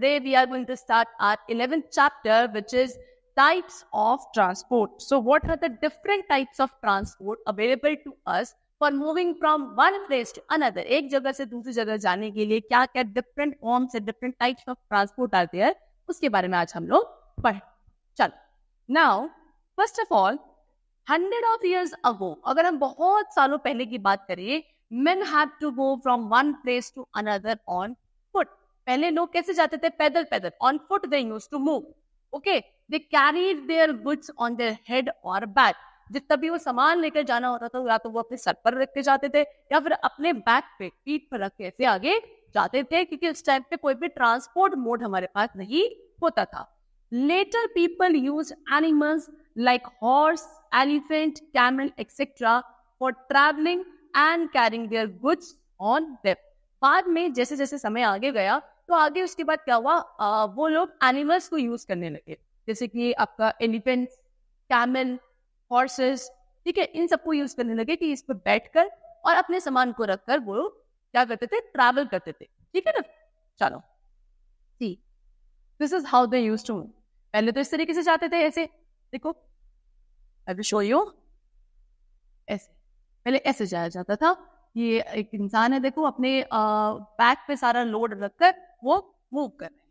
today we are going to start our 11th chapter, which is types of transport. So what are the different types of transport available to us for moving from one place to another? एक जगह से दूसरी जगह जाने के लिए क्या क्या different forms and different types of transport are there, उसके बारे में आज हम लोग पढ़ें. चलो. Now, first of all, 100 of years ago, अगर हम बहुत सालों पहले की बात करें, men had to go from one place to another on foot. पहले लोग कैसे जाते थे? पैदल पैदल. On foot they used to move. Okay, they carried their goods on their head or back. जितना भी वो सामान लेकर जाना होता था, या तो वो अपने सर पर रख के जाते थे या फिर अपने बैक पे, पीठ पर रख के ऐसे आगे जाते थे, क्योंकि उस टाइम पे कोई भी ट्रांसपोर्ट मोड हमारे पास नहीं होता था. Later people used animals like horse, elephant, camel, etc. for traveling and carrying their goods on them. बाद में जैसे जैसे समय आगे गया, तो आगे उसके बाद क्या हुआ, वो लोग एनिमल्स को यूज करने लगे, जैसे कि आपका एलिफेंट, कैमल, हॉर्सेस, ठीक है, इन सबको यूज करने लगे कि इस पर बैठकर और अपने सामान को रखकर वो क्या करते थे? ट्रैवल करते थे. ठीक है ना. चलो, see this is how they used to. पहले तो इस तरीके से जाते थे, ऐसे देखो, आई विल शो यू. ऐसे पहले ऐसे जाया जाता था. ये एक इंसान है, देखो, अपने बैक पे सारा लोड रखकर वो मूव कर रहे हैं.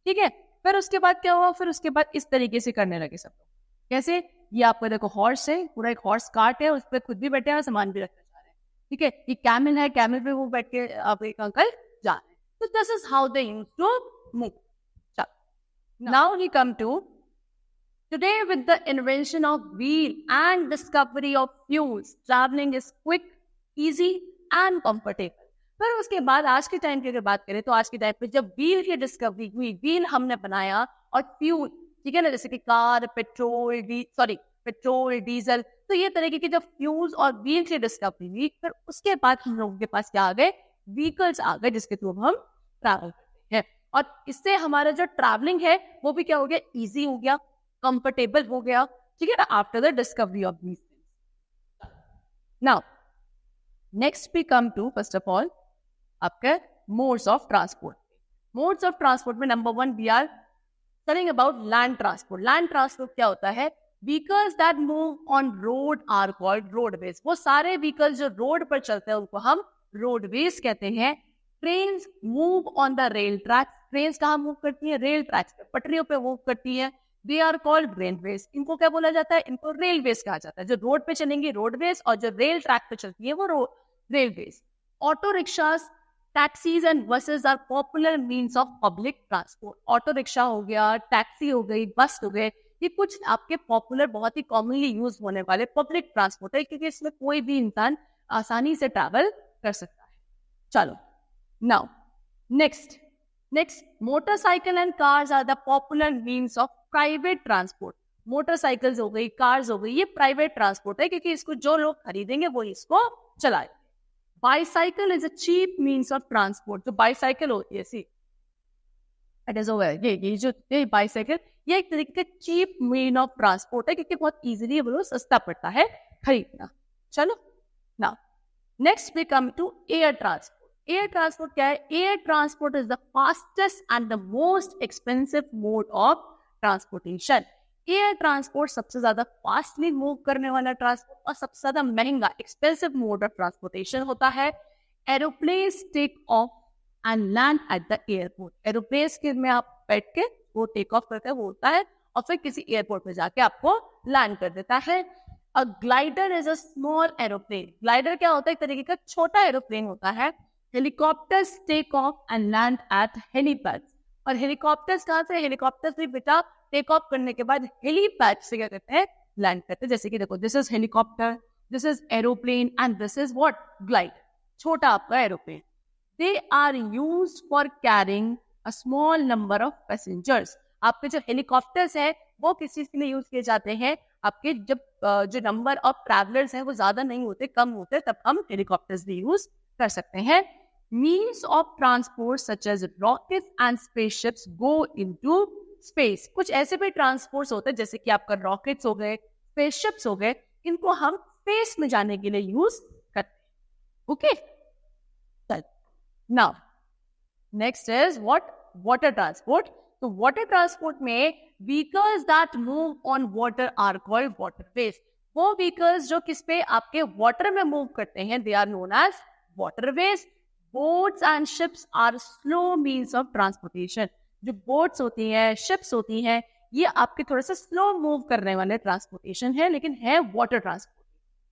ठीक है. फिर उसके बाद क्या हुआ? फिर उसके बाद इस तरीके से करने लगे सब लोग. कैसे? ये आपका देखो हॉर्स है, पूरा एक हॉर्स कार्ट है, उस पर खुद भी बैठे हैं और सामान भी रखना चाह रहे हैं. ठीक है. ये कैमल है, कैमल पे वो बैठ के आप एक अंकल जा रहे हैं. तो this is how they used to move. Now we come to today, with the invention of wheel and discovery of fuels, traveling is quick, easy and comfortable. पर उसके बाद आज के टाइम की अगर बात करें, तो आज के टाइम पे जब व्हील की डिस्कवरी हुई, व्हील हमने बनाया और फ्यूल, ठीक है ना, जैसे कि कार, पेट्रोल, डीजल, तो ये तरीके के जब फ्यूल्स और व्हील की डिस्कवरी हुई, फिर उसके बाद हम लोगों के पास क्या आ गए? व्हीकल्स आ गए, जिसके थ्रू हम ट्रैवल करते हैं. और इससे हमारा जो ट्रैवलिंग है वो भी क्या हो गया? इजी हो गया, कंफर्टेबल हो गया. ठीक है ना. After the discovery of these things. Now next we come to, first of all, आपके modes of transport. Modes of transport में number 1 we are studying about land transport. Land transport क्या होता है? Vehicles that move on road are called roadways. वो सारे vehicles जो road पर चलते हैं उनको हम रोडवेज कहते हैं. Trains move on the rail tracks. Trains कहाँ मूव करती है? रेल ट्रैक्स पे, पटरियों पे मूव करती है. They are called railways. इनको क्या बोला जाता है? इनको रेलवेज कहा जाता है. जो रोड पे चलेंगी रोडवेज, और जो रेल ट्रैक पे चलती है वो railways. Auto rickshaws, taxis and buses are popular means of public transport. Auto rickshaw हो गया, टैक्सी हो गई, बस हो गए, ये कुछ आपके पॉपुलर, बहुत ही कॉमनली यूज होने वाले पब्लिक ट्रांसपोर्ट है, क्योंकि इसमें कोई भी इंसान आसानी से ट्रैवल कर सकता है. चलो, now next motorcycle and cars are the popular means of private transport. Motorcycles हो गई, कार्स हो गई, ये प्राइवेट ट्रांसपोर्ट है, क्योंकि इसको जो लोग खरीदेंगे वो इसको चलाए. Bicycle is a cheap means of transport. जो बाइसाइकिल होती है, सी इट इज ओवर, ये जो बाइसाइकिल, ये एक तरीके का चीप मीन ऑफ ट्रांसपोर्ट है, क्योंकि बहुत इजीली वो सस्ता पड़ता है खरीदना. चलो, now next we come to air transport. Air transport क्या है? Air transport is the fastest and the most expensive mode of transportation. Air transport सबसे ज्यादा फास्टली मूव करने वाला ट्रांसपोर्ट और सबसे ज्यादा महंगा, एक्सपेंसिव मोड ऑफ ट्रांसपोर्टेशन होता है. Aeroplanes take off and land at the airport. Aeroplanes के में आप बैठ के वो टेक ऑफ करते हैं, वो होता है, और फिर किसी एयरपोर्ट पे जाके आपको लैंड कर देता है. A glider is a small aeroplane. Glider क्या होता है? एक तरीके का छोटा एरोप्लेन होता है. Helicopters take off and land at helipads. और हेलीकॉप्टर्स कहाँ से? हेलीकॉप्टर्स भी बेटा टेक ऑफ करने के बाद हेलीपैड से क्या करते हैं? लैंड करते हैं. जैसे कि देखो, this is helicopter, this is aeroplane and this is what? Glider, छोटा आपका aeroplane. They are used for carrying a small number of passengers. आपके जो हेलीकॉप्टर्स है वो किस चीज के लिए यूज किए जाते हैं? आपके जब जो नंबर ऑफ ट्रैवलर्स हैं वो ज्यादा नहीं होते, कम होते, तब हम हेलीकॉप्टर्स भी यूज कर सकते हैं. Means of transport such as rockets and spaceships go into space. कुछ ऐसे भी ट्रांसपोर्ट्स होते हैं, जैसे कि आपका रॉकेट्स हो गए, स्पेसशिप्स हो गए, इनको हम स्पेस में जाने के लिए यूज करते हैं. Okay, now next is what? Water transport. तो वाटर ट्रांसपोर्ट में vehicles that move on water are called waterways. वो व्हीकल्स जो किस पे आपके वाटर में मूव करते हैं, they are known as waterways. Boats and ships are slow means of transportation. जो बोट्स होती हैं, शिप्स होती हैं, ये आपके थोड़े से स्लो मूव करने वाले ट्रांसपोर्टेशन है, लेकिन है water transport.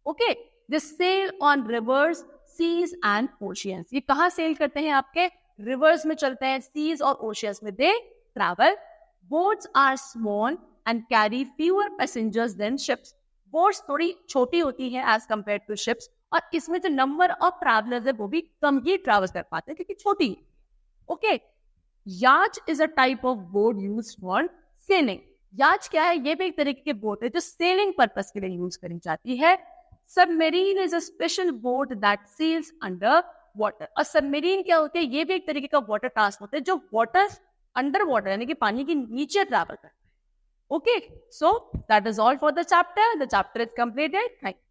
Okay, they sail on rivers, seas and oceans. ये कहाँ सेल करते हैं? आपके रिवर्स में चलते हैं, सीज और ओशियंस में they travel. Boats are small and carry fewer passengers than ships. Boats थोड़ी छोटी होती है एज कंपेयर टू शिप्स, और इसमें जो नंबर ऑफ ट्रैवलर्स है वो भी कम ही ट्रैवल कर पाते हैं क्योंकि छोटी. ओके, याच is a type of boat used for selling. याच क्या है? ये भी एक तरीके की बोट है जो सेलिंग पर्पस के लिए यूज करी जाती है. Submarine is a special boat that sales under water. और सबमरीन क्या होते हैं? ये भी एक तरीके का वाटर ट्रांसपोर्ट है जो वाटर अंडर वाटर यानी कि पानी के नीचे ट्रैवल करता है. Okay, so that is all for the chapter. The chapter is completed. Thank you.